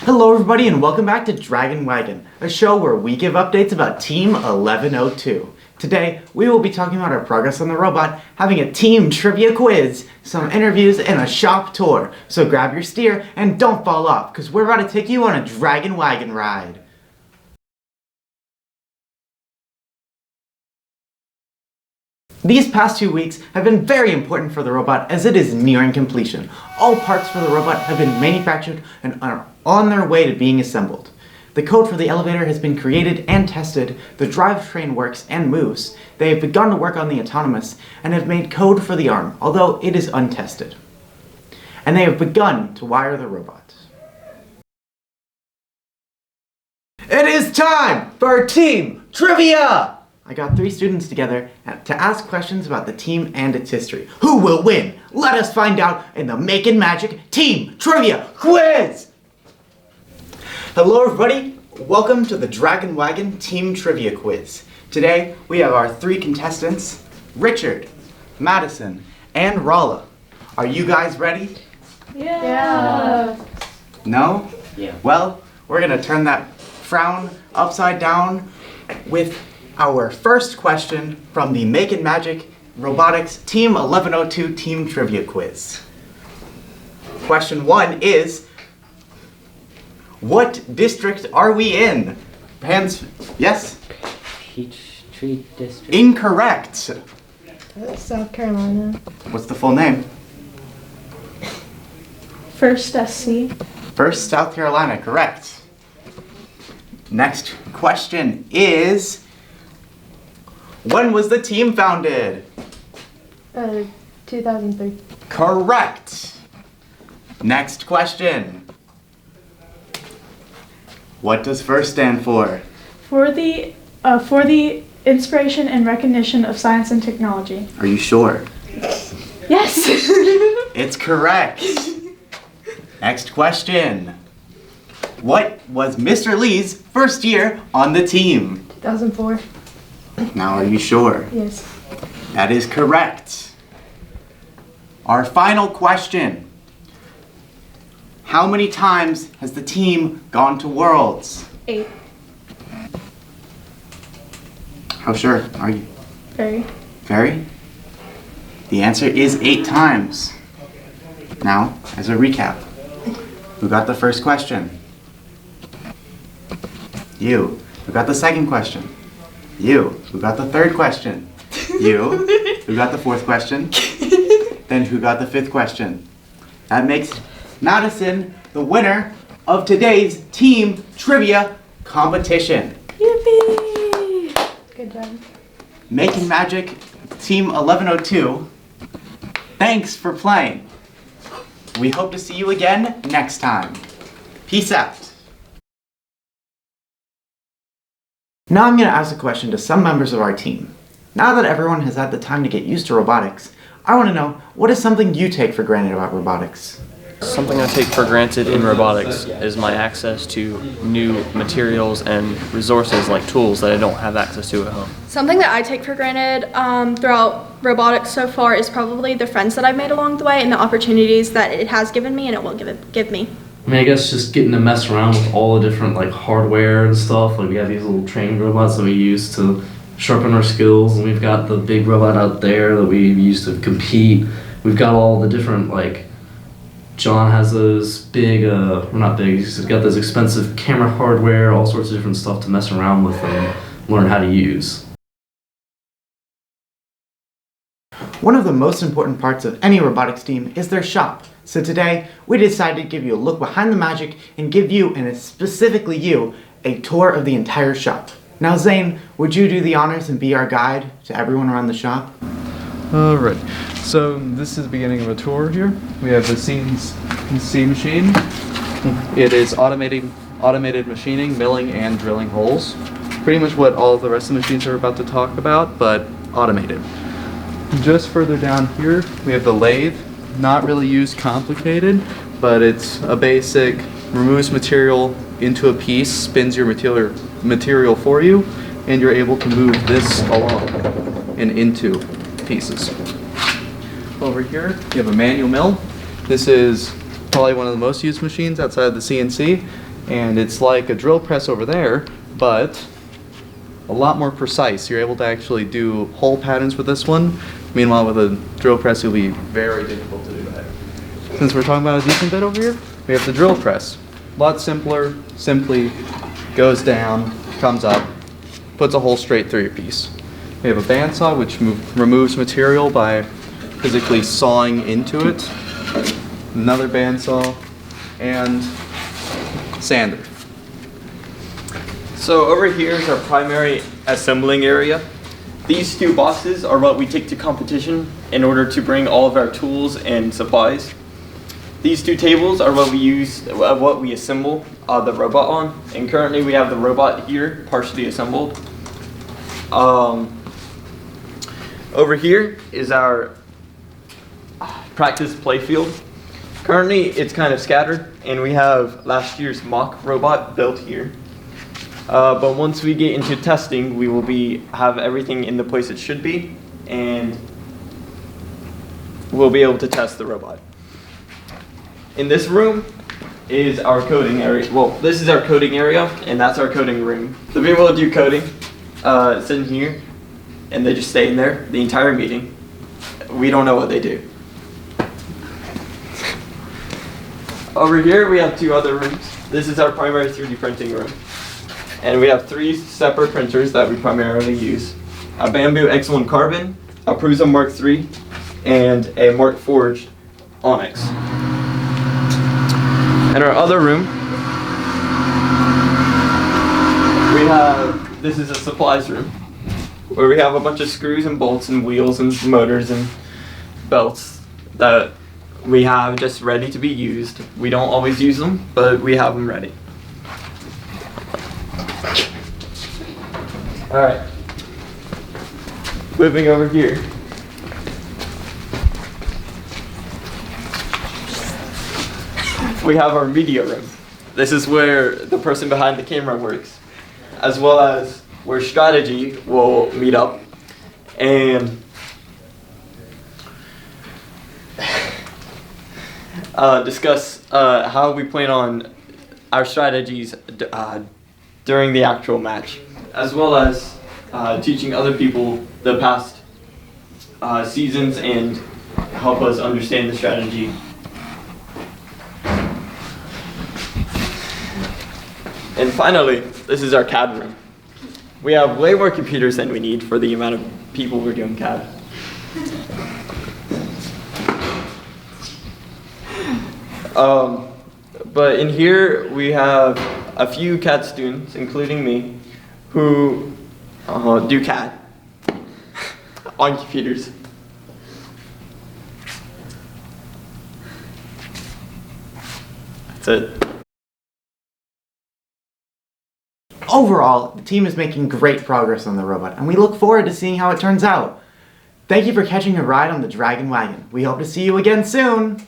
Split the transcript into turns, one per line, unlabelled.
Hello everybody and welcome back to Dragon Wagon, a show where we give updates about Team 1102. Today, we will be talking about our progress on the robot, having a team trivia quiz, some interviews, and a shop tour. So grab your steer and don't fall off, because we're about to take you on a Dragon Wagon ride. These past 2 weeks have been very important for the robot as it is nearing completion. All parts for the robot have been manufactured and are on their way to being assembled. The code for the elevator has been created and tested, the drivetrain works and moves, they have begun to work on the autonomous, and have made code for the arm, although it is untested. And they have begun to wire the robot. It is time for Team Trivia! I got 3 students together to ask questions about the team and its history. Who will win? Let us find out in the M'Aiken Magic Team Trivia Quiz! Hello everybody, welcome to the Dragon Wagon Team Trivia Quiz. Today we have our 3 contestants, Richard, Madison, and Rolla. Are you guys ready?
Yeah.
No?
Yeah.
Well, we're gonna turn that frown upside down with our first question from the M'Aiken Magic Robotics Team 1102 Team Trivia Quiz. Question 1 is, what district are we in? Hands, yes?
Peachtree District.
Incorrect.
South Carolina.
What's the full name?
First SC.
First South Carolina, correct. Next question is, when was the team founded?
2003.
Correct. Next question. What does FIRST stand for?
For the inspiration and recognition of science and technology.
Are you sure?
Yes.
It's correct. Next question. What was Mr. Lee's first year on the team?
2004.
Now, are you sure?
Yes.
That is correct. Our final question. How many times has the team gone to Worlds?
8.
How sure are you?
Very.
Very? The answer is 8 times. Now, as a recap, who got the first question? You. Who got the second question? You. Who got the third question? You. Who got the 4th question? Then who got the 5th question? That makes Madison the winner of today's team trivia competition.
Yippee! Good job.
M'Aiken Magic Team 1102, thanks for playing. We hope to see you again next time. Peace out. Now I'm going to ask a question to some members of our team. Now that everyone has had the time to get used to robotics, I want to know, what is something you take for granted about robotics?
Something I take for granted in robotics is my access to new materials and resources like tools that I don't have access to at home.
Something that I take for granted throughout robotics so far is probably the friends that I've made along the way and the opportunities that it has given me and it will give me.
I mean, I guess just getting to mess around with all the different like hardware and stuff. Like we have these little training robots that we use to sharpen our skills, and we've got the big robot out there that we use to compete. We've got all the different like, John has those big, well not big, he's got this expensive camera hardware, all sorts of different stuff to mess around with and learn how to use.
One of the most important parts of any robotics team is their shop. So today, we decided to give you a look behind the magic and give you, and specifically you, a tour of the entire shop. Now Zane, would you do the honors and be our guide to everyone around the shop?
Alright, so this is the beginning of a tour here. We have the CNC machine. It is automated machining, milling, and drilling holes. Pretty much what all the rest of the machines are about to talk about, but automated. Just further down here, we have the lathe. Not really used complicated, but it's a basic, removes material into a piece, spins your material for you, and you're able to move this along and into pieces. Over here, you have a manual mill. This is probably one of the most used machines outside of the CNC. And it's like a drill press over there, but a lot more precise. You're able to actually do hole patterns with this one. Meanwhile, with a drill press, it'll be very difficult to do that. Since we're talking about a decent bit over here, we have the drill press. A lot simpler, simply goes down, comes up, puts a hole straight through your piece. We have a bandsaw, which removes material by physically sawing into it. Another bandsaw, and sander.
So over here is our primary assembling area. These two boxes are what we take to competition in order to bring all of our tools and supplies. These two tables are what we use, what we assemble the robot on, and currently we have the robot here partially assembled. Over here is our practice play field. Currently it's kind of scattered, and we have last year's mock robot built here. But once we get into testing, we will have everything in the place it should be, and we'll be able to test the robot. In this room is our coding area. Well, this is our coding area, and that's our coding room. The people that do coding sit in here, and they just stay in there the entire meeting. We don't know what they do. Over here, we have two other rooms. This is our primary 3D printing room. And we have 3 separate printers that we primarily use. A Bamboo X1 Carbon, a Prusa Mark III, and a Mark Forged Onyx. In our other room, this is a supplies room, where we have a bunch of screws and bolts and wheels and motors and belts that we have just ready to be used. We don't always use them, but we have them ready. Alright, moving over here. We have our media room. This is where the person behind the camera works, as well as where strategy will meet up and discuss how we plan on our strategies during the actual match, as well as teaching other people the past seasons and help us understand the strategy. And finally, this is our CAD room. We have way more computers than we need for the amount of people we're doing CAD. But in here we have a few CAD students, including me, who do CAD on computers. That's it.
Overall, the team is making great progress on the robot, and we look forward to seeing how it turns out. Thank you for catching a ride on the Dragon Wagon. We hope to see you again soon!